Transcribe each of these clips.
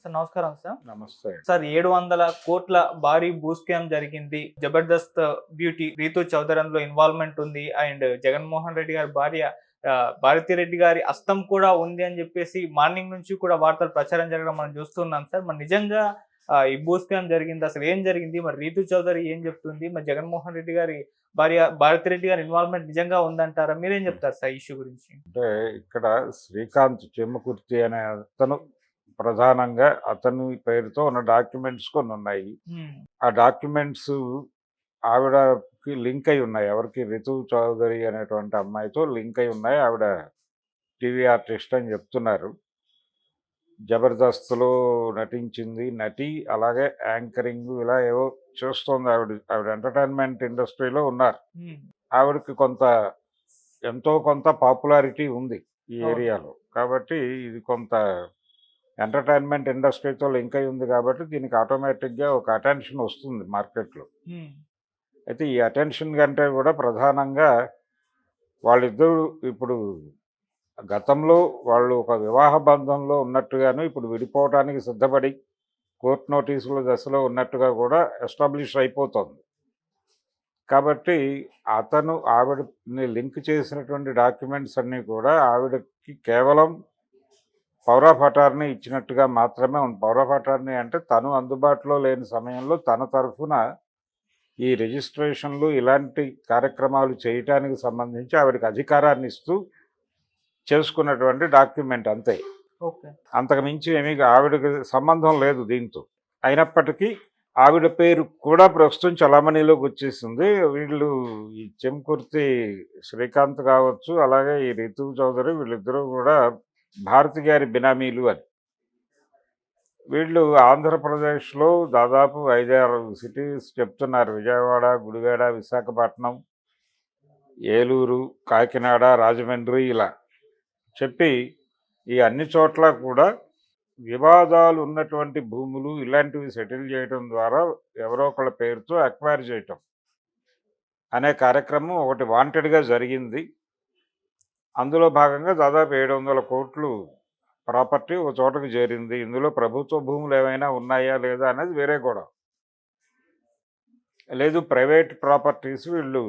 Sir నమస్కారం sir. నమస్తే. Sir 700 కోట్ల భారీ భూ స్కామ్ జరిగింది. జబర్దస్త్ బ్యూటీ రీతూ చౌదరి అందులో ఇన్వాల్వ్‌మెంట్ ఉంది. అండ్ జగన్మోహన్ రెడ్డి గారి భార్య భారతిరెడ్డి గారి హస్తం కూడా ఉంది అని చెప్పేసి మార్నింగ్ నుంచి కూడా వార్తలు ప్రచారం జరగడం మనం చూస్తున్నాం సార్. మరి నిజంగా ఈ భూ స్కామ్ జరిగింది. అసలు ఏం జరిగింది? మరి రీతూ చౌదరి ఏం చెప్తుంది? మరి జగన్మోహన్ రెడ్డి గారి భార్య భారతిరెడ్డి గారి ఇన్వాల్వ్‌మెంట్ నిజంగా ఉందంటారా? మీరేం చెప్తారు సార్ ఈ ఇష్యూ గురించి? అంటే ఇక్కడ శ్రీకాంత్ చెమ్మకుర్తి అనే అతను ప్రధానంగా అతని పేరుతో ఉన్న డాక్యుమెంట్స్ కొన్ని ఉన్నాయి. హ్మ్. ఆ డాక్యుమెంట్స్ ఆవిడకి లింక్ అయి ఉన్నాయి. ఎవరికి? రితు చౌదరి అనేటువంటి అమ్మాయితో లింక్ అయి ఉన్నాయి. ఆవిడ టీవీ ఆర్టిస్ట్ అని చెప్తున్నారు. జబర్దస్త్‌లో నటించింది నటి. అలాగే యాంకరింగ్ ఇలా ఏవో చేస్తోంది ఆవిడ. ఆవిడ ఎంటర్‌టైన్‌మెంట్ ఇండస్ట్రీలో ఉన్నారు. హ్మ్. ఆవిడకి ఎంతో కొంత పాపులారిటీ ఉంది ఈ అవును. ఏరియాలో. కాబట్టి ఇది కొంత ఎంటర్‌టైన్‌మెంట్ ఇండస్ట్రీతో లింక్ అయి ఉంది కాబట్టి దీనికి ఆటోమేటిక్‌గా ఒక అటెన్షన్ వస్తుంది మార్కెట్‌లో. హ్మ్. అయితే ఈ అటెన్షన్ కంటే కూడా ప్రధానంగా వాళ్ళిద్దరూ ఇప్పుడు గతంలో వాళ్ళు ఒక వివాహ బంధంలో ఉన్నట్టుగాను, ఇప్పుడు విడిపోవటానికి సిద్ధపడి కోర్ట్ నోటీసుల దశలో ఉన్నట్టుగా కూడా ఎస్టాబ్లిష్ అయిపోతోంది. కాబట్టి అతను ఆవిడని లింక్ చేసినటువంటి డాక్యుమెంట్స్ అన్నీ కూడా ఆవిడకి కేవలం పవర్ ఆఫ్ అటార్నీ ఇచ్చినట్టుగా మాత్రమే ఉంది. పవర్ ఆఫ్ అటార్నీ అంటే తను అందుబాటులో లేని సమయంలో తన తరఫున ఈ రిజిస్ట్రేషన్లు ఇలాంటి కార్యక్రమాలు చేయటానికి సంబంధించి ఆవిడకి అధికారాన్ని ఇస్తూ చేసుకున్నటువంటి డాక్యుమెంట్ అంతే. ఓకే. అంతకు మించి ఆవిడకి సంబంధం లేదు దీంతో. అయినప్పటికీ ఆవిడ పేరు కూడా ప్రస్తుతం చలామణిలోకి వచ్చేసింది. వీళ్ళు ఈ చెంకుర్తి శ్రీకాంత్ కావచ్చు, అలాగే ఈ రితు చౌదరి వీళ్ళిద్దరూ కూడా భారతి గారి బినామీలు అని. వీళ్ళు ఆంధ్రప్రదేశ్లో దాదాపు 5-6 సిటీస్ చెప్తున్నారు. విజయవాడ, గుడివాడ, విశాఖపట్నం, ఏలూరు, కాకినాడ, రాజమండ్రి ఇలా చెప్పి ఈ అన్ని చోట్ల కూడా వివాదాలు ఉన్నటువంటి భూములు ఇలాంటివి సెటిల్ చేయడం ద్వారా ఎవరో ఒకళ్ళ పేరుతో అక్వైర్ చేయటం అనే కార్యక్రమం ఒకటి వాంటెడ్గా జరిగింది. అందులో భాగంగా దాదాపు 700 కోట్లు ప్రాపర్టీ ఒక చోటకు చేరింది. ఇందులో ప్రభుత్వ భూములు ఏమైనా ఉన్నాయా లేదా అనేది వేరే కూడా లేదు. ప్రైవేట్ ప్రాపర్టీస్ వీళ్ళు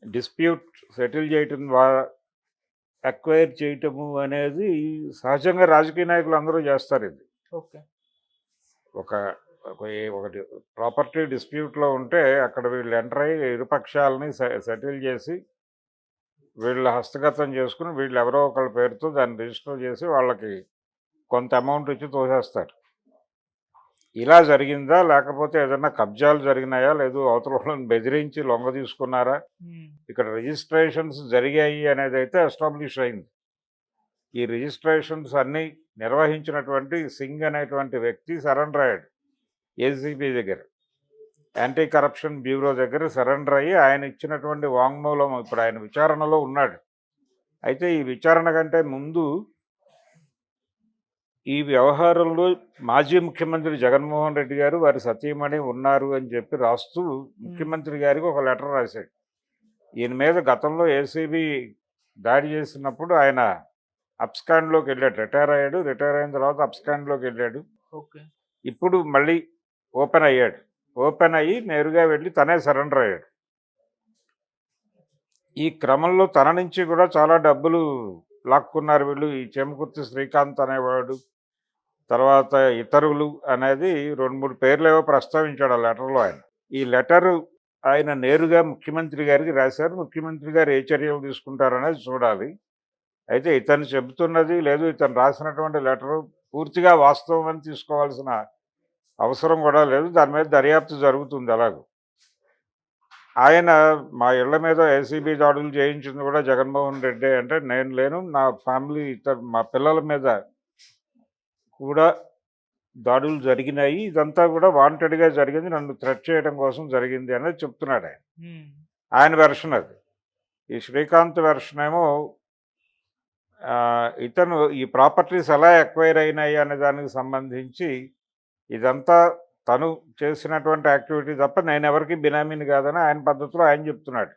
డిస్ప్యూట్ సెటిల్ చేయటం ద్వారా అక్వైర్ చేయటము అనేది సహజంగా రాజకీయ నాయకులు అందరూ చేస్తారు. ఇది ఓకే. ఒక ఒకటి ప్రాపర్టీ డిస్ప్యూట్లో ఉంటే అక్కడ వీళ్ళు ఎంటర్ అయ్యి ఇరుపక్షాలని సెటిల్ చేసి వీళ్ళు హస్తగతం చేసుకుని వీళ్ళు ఎవరో ఒకళ్ళ పేరుతో దాన్ని రిజిస్టర్ చేసి వాళ్ళకి కొంత అమౌంట్ ఇచ్చి తోసేస్తారు. ఇలా జరిగిందా, లేకపోతే ఏదన్నా కబ్జాలు జరిగినాయా, లేదు అవతల వాళ్ళని బెదిరించి లొంగ తీసుకున్నారా, ఇక్కడ రిజిస్ట్రేషన్స్ జరిగాయి అనేది అయితే ఎస్టాబ్లిష్ అయింది. ఈ రిజిస్ట్రేషన్స్ అన్నీ నిర్వహించినటువంటి సింగ్ అనేటువంటి వ్యక్తి సరెండర్ అయ్యాడు ఏసీబీ దగ్గర, యాంటీ కరప్షన్ బ్యూరో దగ్గర సరెండర్ అయ్యి ఆయన ఇచ్చినటువంటి వాంగ్మూలం ఇప్పుడు ఆయన విచారణలో ఉన్నాడు. అయితే ఈ విచారణ కంటే ముందు ఈ వ్యవహారంలో మాజీ ముఖ్యమంత్రి జగన్మోహన్ రెడ్డి గారు వారి సతీమణి ఉన్నారు అని చెప్పి రాస్తూ ముఖ్యమంత్రి గారికి ఒక లెటర్ రాశాడు. ఈయన మీద గతంలో ఏసీబీ దాడి చేసినప్పుడు ఆయన అబ్స్కాండ్లోకి వెళ్ళాడు. రిటైర్ అయ్యాడు. రిటైర్ అయిన తర్వాత అబ్స్కాండ్లోకి వెళ్ళాడు. ఓకే. ఇప్పుడు మళ్ళీ ఓపెన్ అయ్యాడు. ఓపెన్ అయ్యి నేరుగా వెళ్ళి తనే సరెండర్ అయ్యాడు. ఈ క్రమంలో తన నుంచి కూడా చాలా డబ్బులు లాక్కున్నారు వీళ్ళు. ఈ చెమకుర్తి శ్రీకాంత్ అనేవాడు, తర్వాత ఇతరులు అనేది 2-3 పేర్లు ఏవో ప్రస్తావించాడు ఆ లెటర్లో ఆయన. ఈ లెటరు ఆయన నేరుగా ముఖ్యమంత్రి గారికి రాశారు. ముఖ్యమంత్రి గారు ఏ చర్యలు తీసుకుంటారనేది చూడాలి. అయితే ఇతను చెబుతున్నది లేదు, ఇతను రాసినటువంటి లెటరు పూర్తిగా వాస్తవం అని తీసుకోవాల్సిన అవసరం కూడా లేదు. దాని మీద దర్యాప్తు జరుగుతుంది. అలాగూ ఆయన మా ఇళ్ల మీద ఏసీబీ దాడులు చేయించింది కూడా జగన్మోహన్ రెడ్డి అంటే నేను లేను, నా ఫ్యామిలీ మా పిల్లల మీద కూడా దాడులు జరిగినాయి, ఇదంతా కూడా వాంటెడ్గా జరిగింది, నన్ను థ్రెట్ చేయడం కోసం జరిగింది అనేది చెప్తున్నాడు ఆయన. ఆయన వెర్షన్ అది. ఈ శ్రీకాంత్ వెర్షన్ ఏమో ఇతను ఈ ప్రాపర్టీస్ ఎలా ఎక్వైర్ అయినాయి అనే దానికి సంబంధించి ఇదంతా తను చేసినటువంటి యాక్టివిటీ తప్ప నేను ఎవరికి బినామీని కాదని ఆయన పద్ధతిలో ఆయన చెప్తున్నాడు.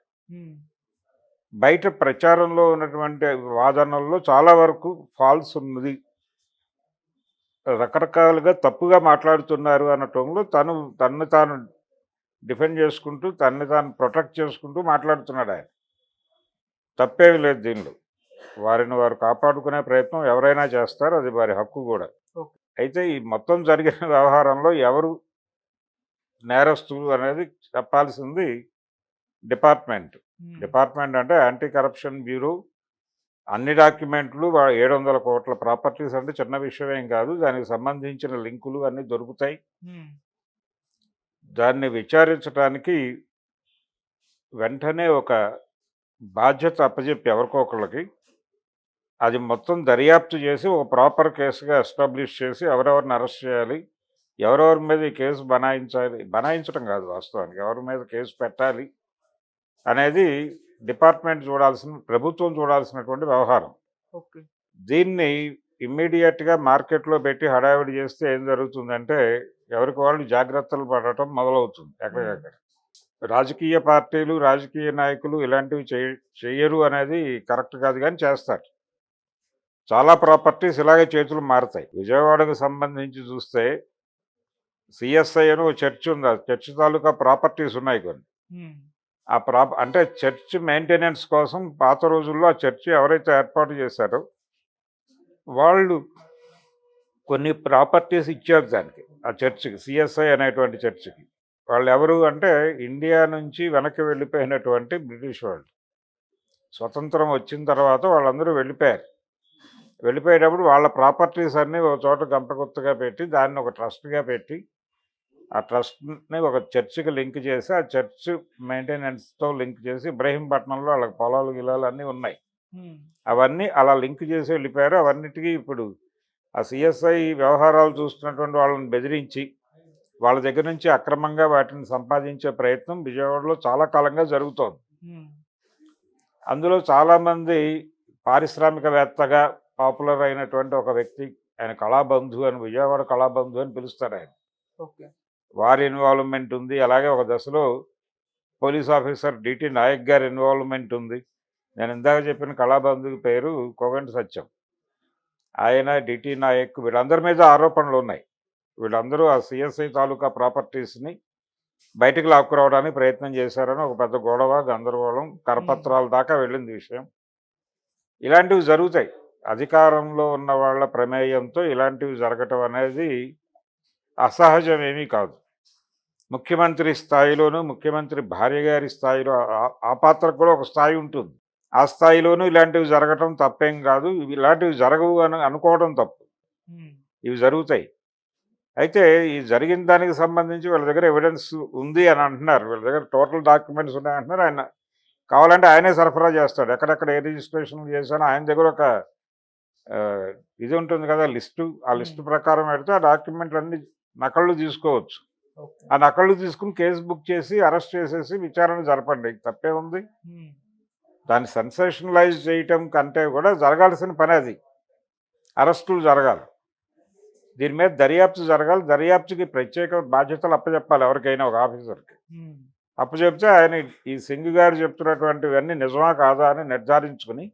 బయట ప్రచారంలో ఉన్నటువంటి వాదనల్లో చాలా వరకు ఫాల్స్ ఉన్నది. రకరకాలుగా తప్పుగా మాట్లాడుతున్నారు అనటంలో తన్ను తాను డిఫెండ్ చేసుకుంటూ, తనని తాను ప్రొటెక్ట్ చేసుకుంటూ మాట్లాడుతున్నాడాయన. తప్పేమి లేదు దీనిలో. వారిని వారు కాపాడుకునే ప్రయత్నం ఎవరైనా చేస్తారు. అది వారి హక్కు గూడా. ఓకే. అయితే ఈ మొత్తం జరిగిన వ్యవహారంలో ఎవరు నేరస్తులు అనేది చెప్పాల్సింది డిపార్ట్‌మెంట్. హ్మ్. డిపార్ట్‌మెంట్ అంటే యాంటీ కరప్షన్ బ్యూరో అన్ని డాక్యుమెంట్లు 700,00,00,000 ప్రాపర్టీస్ అంటే చిన్న విషయమేం కాదు. దానికి సంబంధించిన లింకులు అన్నీ దొరుకుతాయి. హ్మ్. దాన్ని విచారించటానికి వెంటనే ఒక బాధ్యత అప్పజెప్పి ఎవరికో ఒకళ్ళకి, అది మొత్తం దర్యాప్తు చేసి ఒక ప్రాపర్ కేస్‌గా ఎస్టాబ్లిష్ చేసి ఎవరెవరిని అరెస్ట్ చేయాలి, ఎవరెవరి మీద ఈ కేసు బనాయించాలి, బనాయించడం కాదు వాస్తవానికి, ఎవరి మీద కేసు పెట్టాలి అనేది డిపార్ట్‌మెంట్ ప్రభుత్వం చూడాల్సినటువంటి వ్యవహారం. ఓకే. దీన్ని ఇమ్మీడియేట్‌గా మార్కెట్‌లో పెట్టి హడావిడి చేస్తే ఏం జరుగుతుందంటే, ఎవరికి వాళ్ళు జాగ్రత్తలు పడటం మొదలవుతుంది హ్మ్. ఎక్కడికక్కడ. రాజకీయ పార్టీలు, రాజకీయ నాయకులు ఇలాంటివి చెయ్యరు అనేది కరెక్ట్ కాదు గానీ చేస్తారు. చాలా ప్రాపర్టీస్ ఇలాగే చేతులు మారతాయి. విజయవాడకు సంబంధించి చూస్తే సీఎస్ఐ అని ఓ చర్చ్ ఉంది. ఆ చర్చ్ తాలూకా ప్రాపర్టీస్ ఉన్నాయి కొన్ని. హ్మ్. అంటే చర్చ్ మెయింటెనెన్స్ కోసం పాత రోజుల్లో ఆ చర్చ్ ఎవరైతే ఏర్పాటు చేశారో వాళ్ళు కొన్ని ప్రాపర్టీస్ ఇచ్చారు దానికి. ఆ చర్చ్‌కి, సీఎస్ఐ అనేటువంటి చర్చ్‌కి. వాళ్ళెవరు అంటే ఇండియా నుంచి వెనక్కి వెళ్ళిపోయినటువంటి బ్రిటిష్ వాళ్ళు. స్వతంత్రం వచ్చిన తర్వాత వాళ్ళందరూ వెళ్ళిపోయారు. వెళ్ళిపోయేటప్పుడు వాళ్ళ ప్రాపర్టీస్ అన్నీ ఒక చోట గంపగుత్తగా పెట్టి, దాన్ని ఒక ట్రస్ట్‌గా పెట్టి, ఆ ట్రస్ట్‌ని ఒక చర్చ్‌కి లింక్ చేసి, ఆ చర్చ్ మెయింటెనెన్స్‌తో లింక్ చేసి, ఇబ్రహీంపట్నంలో వాళ్ళకి పొలాలు, గిలాలు అన్నీ ఉన్నాయి. హ్మ్. అవన్నీ అలా లింక్ చేసి వెళ్ళిపోయారు. అవన్నిటికి ఇప్పుడు ఆ సీఎస్ఐ వ్యవహారాలు చూస్తున్నటువంటి వాళ్ళని బెదిరించి, వాళ్ళ దగ్గర నుంచి అక్రమంగా వాటిని సంపాదించే ప్రయత్నం విజయవాడలో చాలా కాలంగా జరుగుతోంది. హ్మ్. అందులో చాలామంది పారిశ్రామికవేత్తగా పాపులర్ అయినటువంటి ఒక వ్యక్తి, ఆయన కళాబంధు అని, విజయవాడ కళాబంధు అని పిలుస్తారు ఆయన. ఓకే. వారి ఇన్వాల్వ్‌మెంట్ ఉంది. అలాగే ఒక దశలో పోలీస్ ఆఫీసర్ డిటి నాయక్ గారి ఇన్వాల్వ్‌మెంట్ ఉంది. నేను ఇందాక చెప్పిన కళాబంధు పేరు కోగంటి సత్యం. ఆయన, డిటి నాయక్ వీళ్ళందరి మీద ఆరోపణలున్నాయి. వీళ్ళందరూ ఆ సీఎస్ఐ తాలూకా ప్రాపర్టీస్‌ని బయటికి లాక్కురావడానికి ప్రయత్నం చేశారని ఒక పెద్ద గొడవ, గందరగోళం, హ్మ్. కరపత్రాల దాకా వెళ్ళింది విషయం. ఇలాంటివి జరుగుతాయి. అధికారంలో ఉన్న వాళ్ళ ప్రమేయంతో ఇలాంటివి జరగటం అనేది అసహజమేమీ కాదు. ముఖ్యమంత్రి స్థాయిలోనూ, ముఖ్యమంత్రి భార్య గారి స్థాయిలో ఆ పాత్రకు కూడా ఒక స్థాయి ఉంటుంది. ఆ స్థాయిలోనూ ఇలాంటివి జరగటం తప్పేం కాదు. ఇలాంటివి జరగవు అని అనుకోవడం తప్పు. హ్మ్. ఇవి జరుగుతాయి. అయితే ఈ జరిగిన దానికి సంబంధించి వీళ్ళ దగ్గర ఎవిడెన్స్ ఉంది అని అంటున్నారు. వీళ్ళ దగ్గర టోటల్ డాక్యుమెంట్స్ ఉన్నాయంటున్నారు. ఆయన కావాలంటే ఆయనే సరఫరా చేస్తాడు. ఎక్కడెక్కడ ఏ రిజిస్ట్రేషన్‌లు చేశానో ఆయన దగ్గర ఒక ఆహ్, ఇది ఉంటుంది కదా! లిస్టు. ఆ లిస్ట్ హ్మ్. ప్రకారం పెడితే ఆ డాక్యుమెంట్‌లన్నీ నకళ్ళు తీసుకోవచ్చు. ఓకే. ఆ నకళ్ళు తీసుకొని కేస్ బుక్ చేసి, అరెస్ట్ చేసేసి విచారణ జరపండి. తప్పేముంది? హ్మ్. దాన్ని సెన్సేషనలైజ్ చేయటం కంటే కూడా జరగాల్సిన పని అది. అరెస్టులు జరగాలి. దీని మీద దర్యాప్తు జరగాలి. దర్యాప్తుకి ప్రత్యేక బాధ్యతలు అప్పజెప్పాలి ఎవరికైనా ఒక ఆఫీసర్‌కి. హ్మ్. అప్పజెప్తే ఆయన ఈ సింగ్ గారు చెప్తున్నటువంటివన్నీ నిజమా కాదా అని నిర్ధారించుకుని,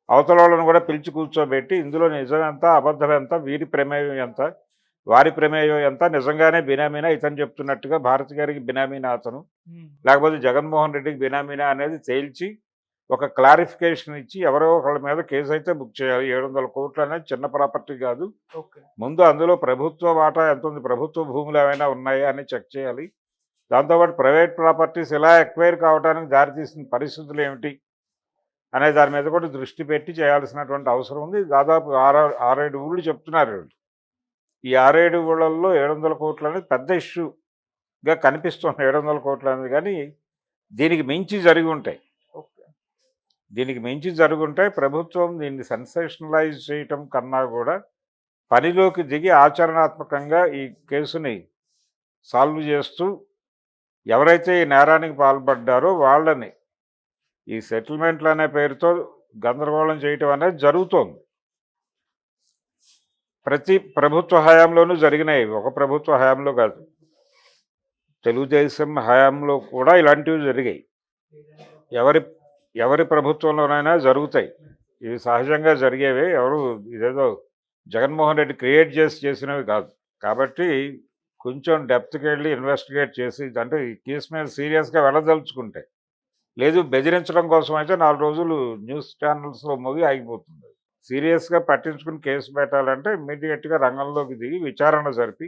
అవతలోళ్ళని కూడా పిలిచి కూర్చోబెట్టి, ఇందులో నిజం ఎంత, అబద్ధం ఎంత, వీరి ప్రమేయం ఎంత, వారి ప్రమేయం ఎంత, నిజంగానే బినామీనా ఇతను చెప్తున్నట్టుగా భారతి గారికి బినామీనా అతను, హ్మ్. లేకపోతే జగన్మోహన్ రెడ్డికి బినామీనా అనేది తేల్చి, ఒక క్లారిఫికేషన్ ఇచ్చి ఎవరో ఒకళ్ళ మీద కేసు అయితే బుక్ చేయాలి. 700,00,00,000 అనేది చిన్న ప్రాపర్టీ కాదు. ఓకే. ముందు అందులో ప్రభుత్వ వాటా ఎంతుంది, ప్రభుత్వ భూములు ఏమైనా ఉన్నాయా అని చెక్ చేయాలి. దాంతోపాటు ప్రైవేట్ ప్రాపర్టీస్ ఇలా ఎక్వైర్ కావడానికి దారితీసిన పరిస్థితులు ఏమిటి అనే దాని మీద కూడా దృష్టి పెట్టి చేయాల్సినటువంటి అవసరం ఉంది. దాదాపు 6, 7 ఊళ్ళు చెప్తున్నారు వీళ్ళు. ఈ 6, 7 ఊళ్ళల్లో 700,00,00,000 అనేది పెద్ద ఇష్యూగా కనిపిస్తుంది. 700,00,00,000 అనేది కానీ దీనికి మించి జరిగి ఉంటాయి. ఓకే. దీనికి మించి జరుగుంటాయి. ప్రభుత్వం దీన్ని సెన్సేషనలైజ్ చేయటం కన్నా కూడా పనిలోకి దిగి ఆచరణాత్మకంగా ఈ కేసుని సాల్వ్ చేస్తూ ఎవరైతే ఈ నేరానికి పాల్పడ్డారో వాళ్ళని ఈ సెటిల్మెంట్లు అనే పేరుతో గందరగోళం చేయటం అనేది జరుగుతోంది. ప్రతి ప్రభుత్వ హయాంలోనూ జరిగినాయి. ఒక ప్రభుత్వ హయాంలో కాదు. తెలుగుదేశం హయాంలో కూడా ఇలాంటివి జరిగాయి. ఎవరి ఎవరి ప్రభుత్వంలోనైనా జరుగుతాయి. ఇవి సహజంగా జరిగేవే. ఎవరు ఇదేదో జగన్మోహన్ రెడ్డి క్రియేట్ చేసినవి కాదు. కాబట్టి కొంచెం డెప్త్‌కి వెళ్లి ఇన్వెస్టిగేట్ చేసి అంటే ఈ కేసు మీద సీరియస్‌గా వెళ్ళదలుచుకుంటే. లేదు బెదిరించడం కోసం అయితే 4 రోజులు న్యూస్ ఛానెల్స్‌లో మోగి ఆగిపోతుంది. సీరియస్‌గా పట్టించుకుని కేసు పెట్టాలంటే ఇమ్మీడియేట్‌గా రంగంలోకి దిగి విచారణ జరిపి